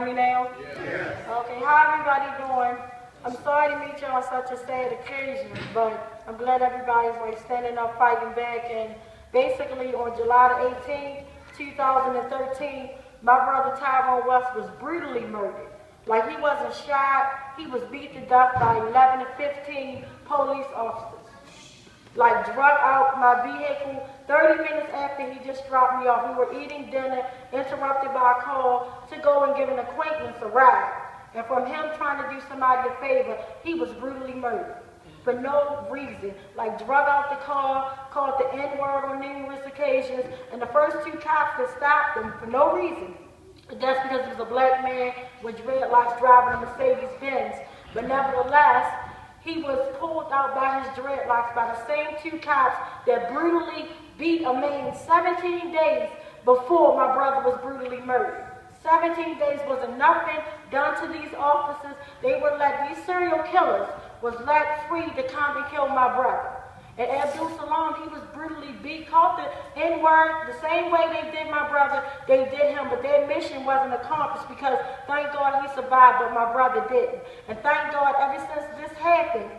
Me now? Yeah. Okay, how everybody doing? I'm sorry to meet you on such a sad occasion, but I'm glad everybody's like standing up, fighting back, and basically on July the 18th, 2013, my brother Tyrone was brutally murdered. Like, he wasn't shot, he was beat to death by 11 to 15 police officers. Like, drug out my vehicle 30 minutes after he just dropped me off. We were eating dinner, interrupted by a call to go and give an acquaintance a ride. And from him trying to do somebody a favor, he was brutally murdered for no reason. Like, drug out the car, called the N-word on numerous occasions, and the first two cops that stopped him for no reason. That's because he was a black man with dreadlocks driving a Mercedes-Benz. But nevertheless, he was pulled out by his dreadlocks by the same two cops that brutally beat a man 17 days before my brother was brutally murdered. 17 days wasn't nothing done to these officers. They were let, these serial killers was let free to come and kill my brother. And Abdul Salam, he was brutally beat, called the N-word, the same way they did my brother, they did him, but their mission wasn't accomplished because thank God he survived, but my brother didn't. And thank God, ever since this happened,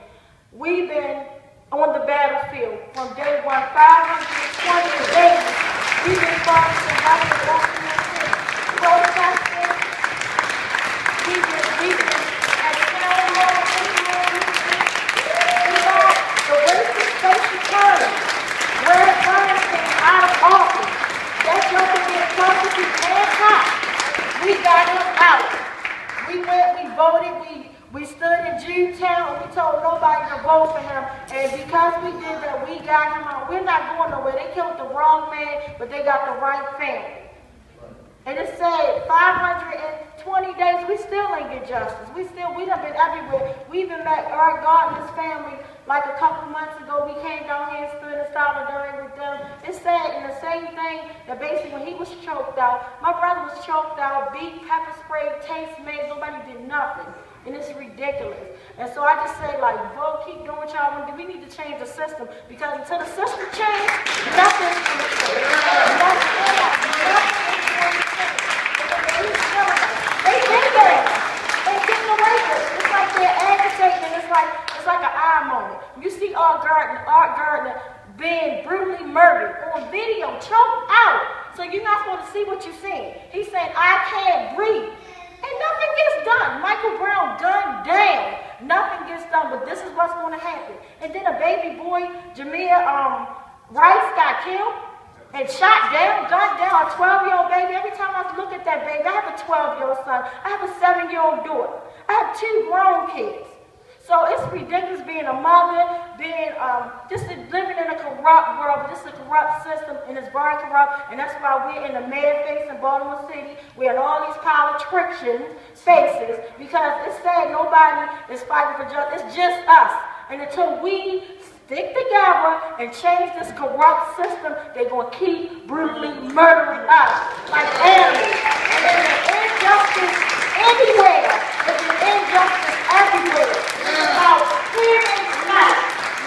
we've been on the battlefield from day one, 520 days. We've been fighting to help the Washington City. Protesting, we've been beaten at town hall, the racist social turn, where Burns came out of office. That joker get prosecuted and caught. We got him out. We went, we voted, we stood in Jewtown, and we told nobody to vote for him. And because we did that, we got him out. We're not going nowhere. They killed the wrong man, but they got the right family. And it said 520 days, we still ain't get justice. We done been everywhere. We even met Eric Gardner's family like a couple months ago. We came down here and stood in solidarity with them. It said in the same thing that basically when he was choked out, my brother was choked out, beat, pepper sprayed, taste made, nobody did nothing. And it's ridiculous. And so I just say, like, vote, keep doing what y'all want to do. We need to change the system because until the system changes, nothing's going to change. They did that. They getting away with it. It's like they're agitating. It's like an eye moment. You see Art Gardner being brutally murdered on video, choked out. So you're not supposed to see what you're seeing. He's saying, I can't breathe. And nothing gets done. Michael Brown gunned down. Nothing gets done, but this is what's going to happen. And then a baby boy, Jameer Rice, got killed and shot down, gunned down, a 12-year-old baby. Every time I look at that baby, I have a 12-year-old son. I have a 7-year-old daughter. I have 2 grown kids. So it's ridiculous being a mother, being just living in a corrupt world. This is a corrupt system, and it's very corrupt, and that's why we're in the mad face in Baltimore City. We're in all these politician spaces because it's sad nobody is fighting for justice. It's just us. And until we stick together and change this corrupt system, they're going to keep brutally murdering us like animals. And there's an injustice anywhere. There's an injustice everywhere. It's about here and now.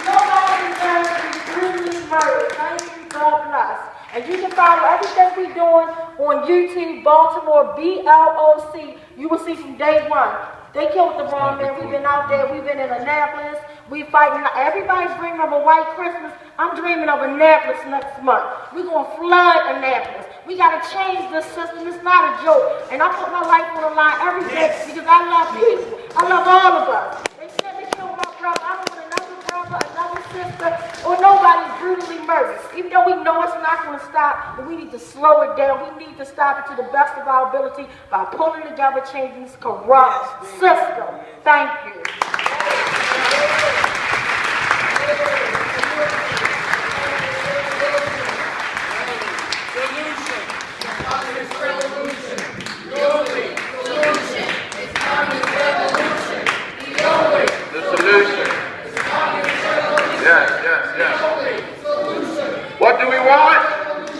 Nobody deserves to be brutally murdered. Thank you, God bless. And you can follow everything we're doing on YouTube, Baltimore, BLOC. You will see from day one. They killed the wrong man. We've been out there. We've been in Annapolis. We fighting. Everybody's dreaming of a white Christmas. I'm dreaming of Annapolis next month. We're going to flood Annapolis. We got to change this system. It's not a joke. And I put my life on the line every day because I love people. I love all of us. They said they killed my brother. I don't want another brother, another sister, or nobody brutally murdered. Even though we know it's not going to stop, but we need to slow it down. We need to stop it to the best of our ability by pulling together, changing this corrupt system. Thank you. What do we want?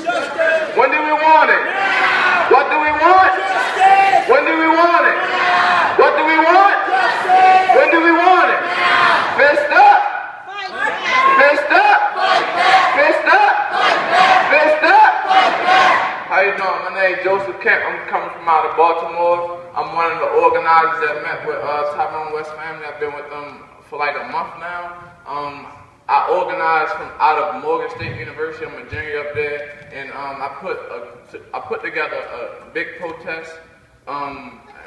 Justice. When do we want it? Now. What do we want? Justice. When do we want it? Now. What do we want? Justice. When do we want it? Now. Fist up. Fight back. Fist up. Fight back. Fist up. Fight back. Fist up. Fight back. How you doing? My name is Joseph Kemp. I'm coming from out of Baltimore. I'm organizers that met with Tyrone West family. I've been with them for like a month now. I organized from out of Morgan State University. I'm a junior up there, and I put together a big protest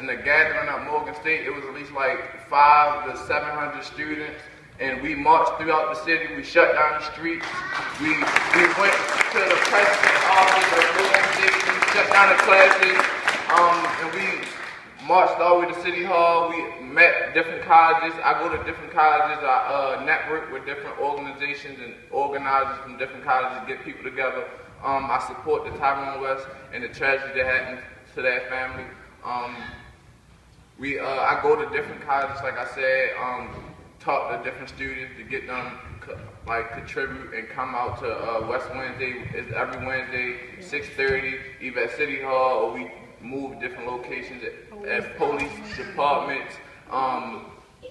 in the gathering at Morgan State. It was at least like 500 to 700 students, and we marched throughout the city. We shut down the streets. We went to the president's office of Morgan State. We shut down the classes, and we marched all the way to City Hall. We met different colleges. I go to different colleges. I network with different organizations and organizers from different colleges, get people together. I support the Tyrone West and the tragedy that happened to that family. I go to different colleges, like I said, talk to different students to get them contribute and come out to West Wednesday. It's every Wednesday, 6:30, either at City Hall or we move different locations at police departments,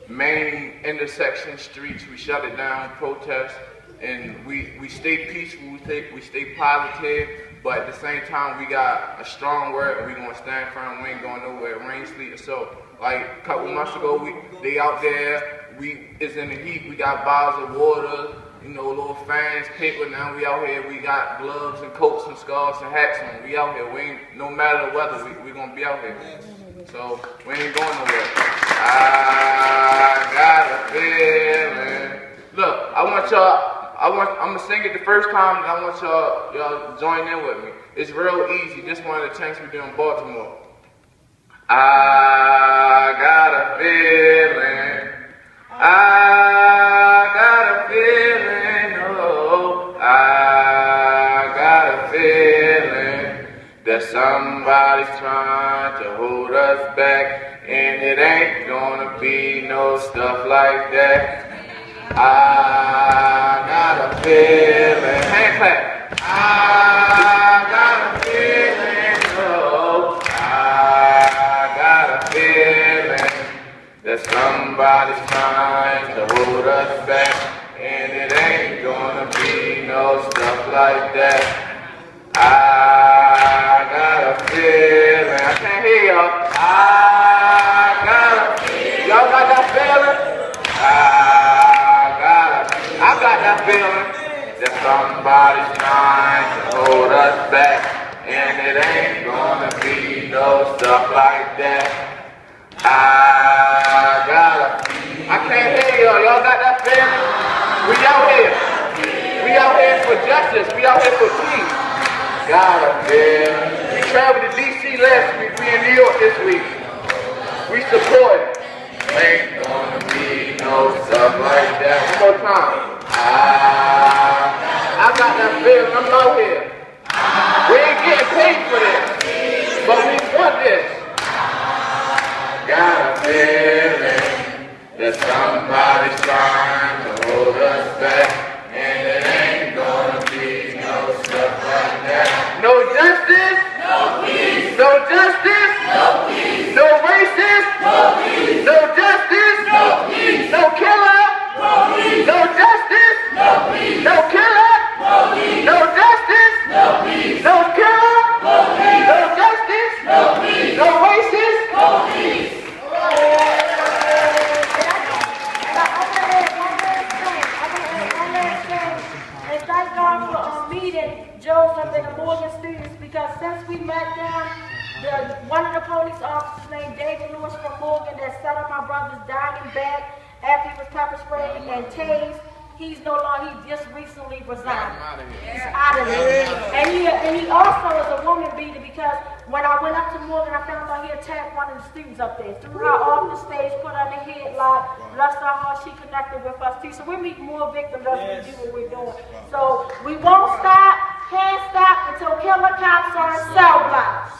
main intersection streets. We shut it down, protest, and we stay peaceful, we stay positive, but at the same time we got a strong word and we gonna stand firm. We ain't going nowhere, rain, sleet, or so. Like a couple months ago, they out there, it's in the heat, we got bottles of water, little fans, paper. Now we out here, we got gloves and coats and scarves and hats on. We out here, we ain't, no matter the weather, we gonna be out here. So we ain't going nowhere. I got a feeling. Look, I'm gonna sing it the first time, and I want y'all join in with me. It's real easy. This one of the chants we do in Baltimore. I got a feeling. I got a feeling. Oh, I got a feeling that somebody's trying to hold us back, and it ain't gonna be no stuff like that. I got a feeling. Hand clap. I got a feeling. Oh, I got a feeling that somebody's trying to hold us back, and it ain't gonna be no stuff like that. I got a feeling. I can't hear y'all. I got a feeling. Y'all got that feeling? I got that feeling that somebody's trying to hold us back, and it ain't gonna be no stuff like that. I can't hear y'all. Y'all got that feeling? We out here. We out here for justice. We out here for peace. Got a feeling. We traveled to D.C. last week. We in New York this week. We support it. Ain't gonna be no stuff like that. One more time. I got that feeling. I'm out here. We ain't getting paid for this, but we want this. Got a feeling that somebody's trying to hold us back, and it ain't gonna be no stuff like that. No justice, no peace. No justice, no peace. No racist, no peace. No justice, no peace. No killer, no peace. No justice, no peace. No killer, no peace. No justice, no peace. No killer, no peace. No justice, no peace. No racist, no peace. Joseph and the Morgan students, because since we met them, one of the police officers named David Lewis from Morgan that set up my brother's dying back after he was pepper sprayed and tased, he's no longer, he just recently resigned. He's out of there. And he also is a woman beater, because when I went up to Morgan, I found out he attacked one of the students up there, threw her off the stage, put her in the headlock, bless her heart, she connected with us too. So we're meeting more victims as we do what we're doing. So we won't stop, can't stop until killer cops are in cell blocks.